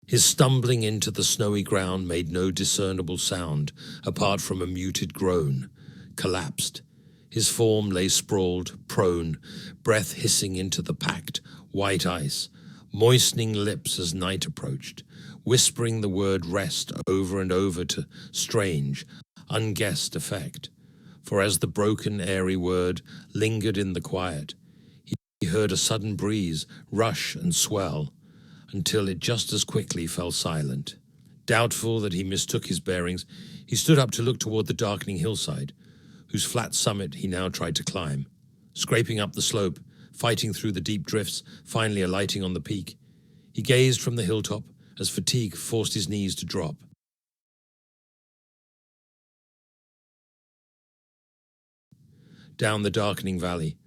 His stumbling into the snowy ground made no discernible sound, apart from a muted groan. Collapsed. His form lay sprawled, prone, breath hissing into the packed, white ice, moistening lips as night approached, whispering the word rest over and over to strange, unguessed effect. For as the broken, airy word lingered in the quiet, he heard a sudden breeze rush and swell, until it just as quickly fell silent. Doubtful that he mistook his bearings, he stood up to look toward the darkening hillside, whose flat summit he now tried to climb. Scraping up the slope, fighting through the deep drifts, finally alighting on the peak, he gazed from the hilltop as fatigue forced his knees to drop. Down the darkening valley,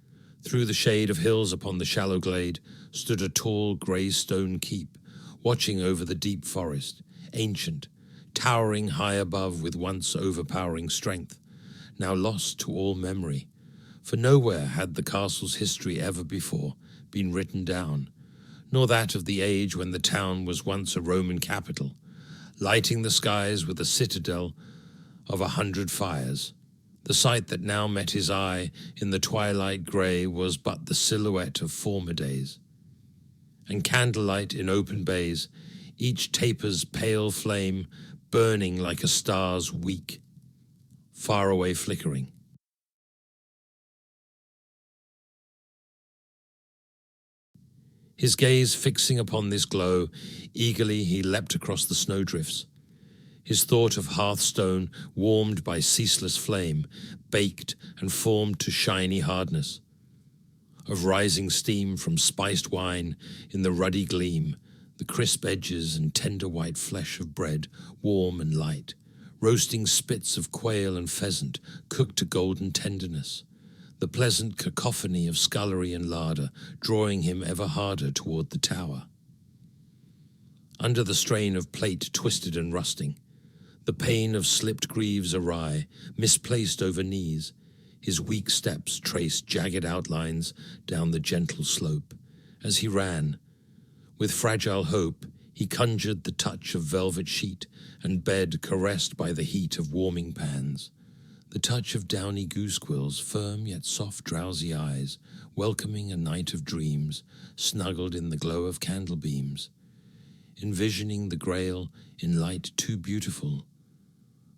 through the shade of hills upon the shallow glade, stood a tall grey stone keep, watching over the deep forest, ancient, towering high above with once overpowering strength, now lost to all memory, for nowhere had the castle's history ever before been written down, nor that of the age when the town was once a Roman capital, lighting the skies with a citadel of 100 fires. The sight that now met his eye in the twilight grey was but the silhouette of former days. And candlelight in open bays, each taper's pale flame burning like a star's weak, faraway flickering. His gaze fixing upon this glow, eagerly he leapt across the snowdrifts. His thought of hearthstone warmed by ceaseless flame, baked and formed to shiny hardness, of rising steam from spiced wine in the ruddy gleam, the crisp edges and tender white flesh of bread, warm and light, roasting spits of quail and pheasant cooked to golden tenderness, the pleasant cacophony of scullery and larder drawing him ever harder toward the tower. Under the strain of plate twisted and rusting, the pain of slipped greaves awry, misplaced over knees, his weak steps traced jagged outlines down the gentle slope. As he ran, with fragile hope, he conjured the touch of velvet sheet and bed caressed by the heat of warming pans, the touch of downy goose quills, firm yet soft drowsy eyes, welcoming a night of dreams, snuggled in the glow of candle beams, envisioning the grail in light too beautiful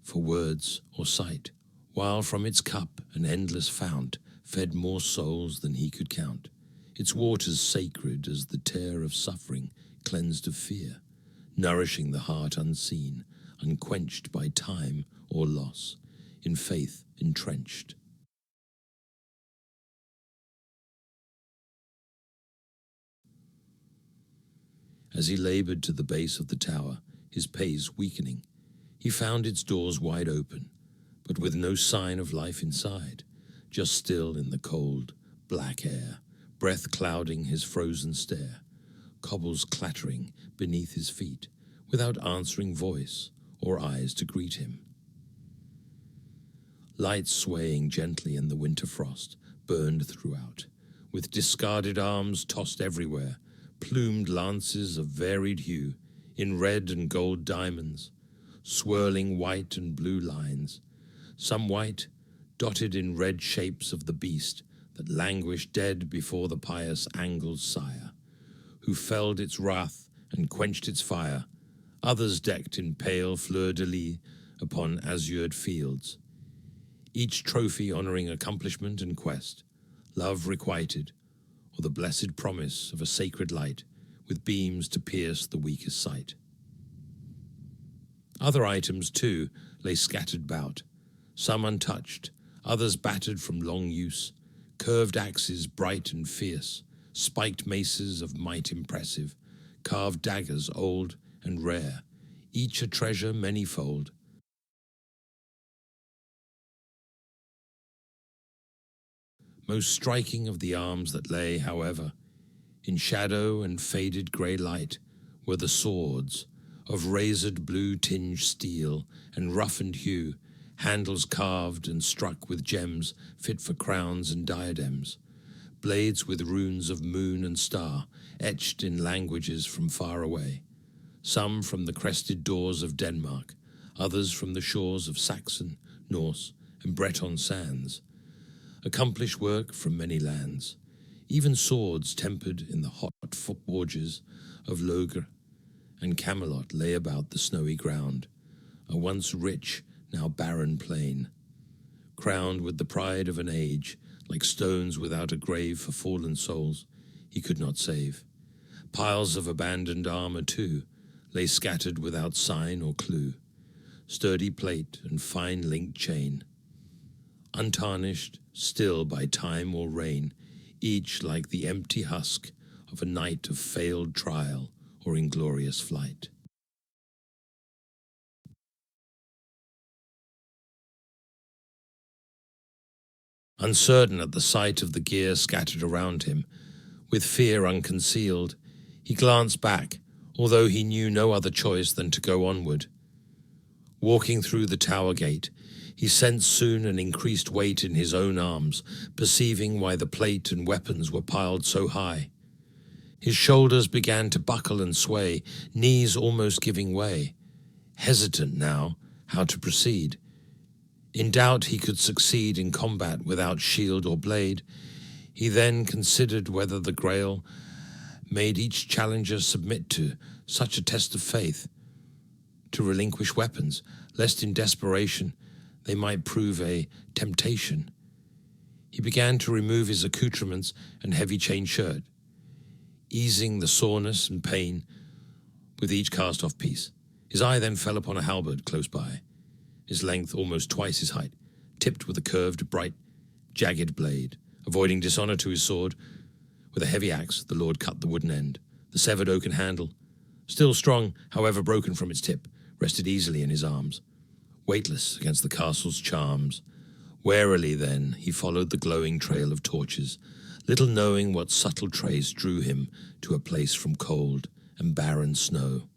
for words or sight, while from its cup an endless fount fed more souls than he could count, its waters sacred as the tear of suffering cleansed of fear, nourishing the heart unseen, unquenched by time or loss, in faith entrenched. As he labored to the base of the tower, his pace weakening, he found its doors wide open, but with no sign of life inside, just still in the cold, black air, breath clouding his frozen stare, cobbles clattering beneath his feet, without answering voice or eyes to greet him. Lights swaying gently in the winter frost burned throughout, with discarded arms tossed everywhere, plumed lances of varied hue, in red and gold diamonds, swirling white and blue lines, some white, dotted in red shapes of the beast that languished dead before the pious Angle's sire, who felled its wrath and quenched its fire, others decked in pale fleur-de-lis upon azured fields, each trophy honoring accomplishment and quest, love requited, or the blessed promise of a sacred light with beams to pierce the weakest sight. Other items, too, lay scattered about, some untouched, others battered from long use, curved axes bright and fierce, spiked maces of might impressive, carved daggers old and rare, each a treasure manyfold. Most striking of the arms that lay, however, in shadow and faded grey light, were the swords, of razored blue-tinged steel and roughened hue, handles carved and struck with gems fit for crowns and diadems, blades with runes of moon and star etched in languages from far away, some from the crested doors of Denmark, others from the shores of Saxon, Norse, and Breton sands. Accomplished work from many lands, even swords tempered in the hot forges of Logre and Camelot lay about the snowy ground, a once rich, now barren plain, crowned with the pride of an age, like stones without a grave for fallen souls he could not save. Piles of abandoned armor, too, lay scattered without sign or clue, sturdy plate and fine linked chain, untarnished still by time or rain, each like the empty husk of a night of failed trial or inglorious flight. Uncertain at the sight of the gear scattered around him, with fear unconcealed, he glanced back, although he knew no other choice than to go onward. Walking through the tower gate, he sensed soon an increased weight in his own arms, perceiving why the plate and weapons were piled so high. His shoulders began to buckle and sway, knees almost giving way. Hesitant now how to proceed. In doubt he could succeed in combat without shield or blade, he then considered whether the Grail made each challenger submit to such a test of faith, to relinquish weapons, lest in desperation they might prove a temptation. He began to remove his accoutrements and heavy chain shirt, easing the soreness and pain with each cast-off piece. His eye then fell upon a halberd close by, his length almost twice his height, tipped with a curved, bright, jagged blade. Avoiding dishonor to his sword, with a heavy axe the lord cut the wooden end. The severed oaken handle, still strong, however broken from its tip, rested easily in his arms, weightless against the castle's charms. Warily then he followed the glowing trail of torches, little knowing what subtle trace drew him to a place from cold and barren snow.